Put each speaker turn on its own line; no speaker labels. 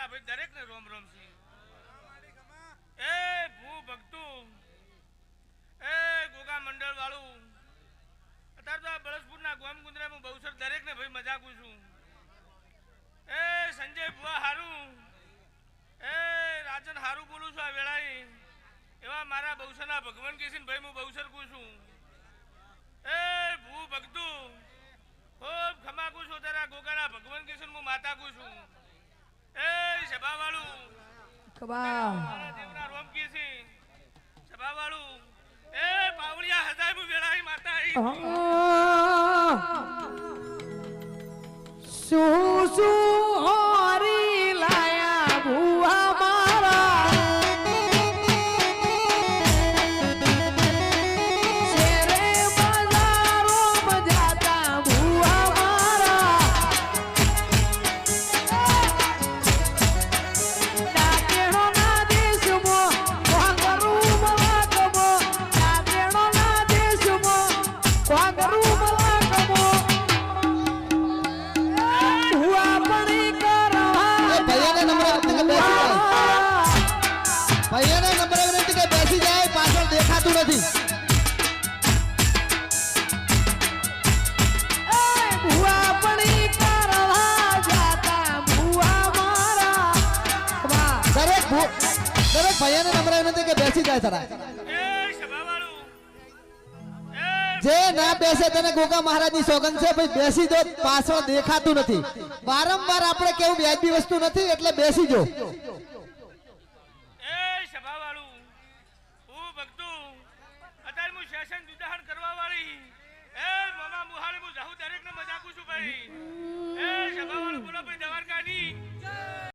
મારા ભાઈ દરેક ને રોમ રોમ છે એ ભૂ ભક્તુ એ ગોગા મંડળ વાળું અત્યારે તો આ બળસપુરના ગોમ ગુંદરામાં બહુસર દરેક ને ભાઈ મજાકું છું એ સંજય ભુવા હારું એ રાજન હારું બોલું છું આ વેળાએ એવા મારા બહુસરના ભગવાન કેસીન ભાઈ હું બહુસર કું છું એ ભૂ ભક્તુ ખૂબ ખમાકું છું તારા ગોગાના ભગવાન કેસીન હું માતા કું છું એ સભા વાળું મારા દેવના રોમ કેસી સભા વાળું એ પાવળિયા હજાય હું વેળાએ માતા
શું હોરી લાયા ભુવા મારા શેરે બજારો મજાતા ભુવા મારા ડાકેણો ના દેશમાં વાંગરું મલાકમો ડાકેણો ના દેશમાં વાંગરું મલાકમો
ભૈયાને નંબર વિનંતી કે બેસી જાય પાછળ દેખાતું નથી
ભુવા પડી કરવા જાતા ભુવા મારા
દરેક ભૈયાને નંબર વિનંતી કે બેસી જાય સરા જે ના બેસે તેને ગોગા મહારાજની સોગંદ છે ભાઈ બેસી જો પાછળ દેખાતું નથી વારંવાર આપણે કેવું વ્યાજબી વસ્તુ નથી એટલે બેસી જો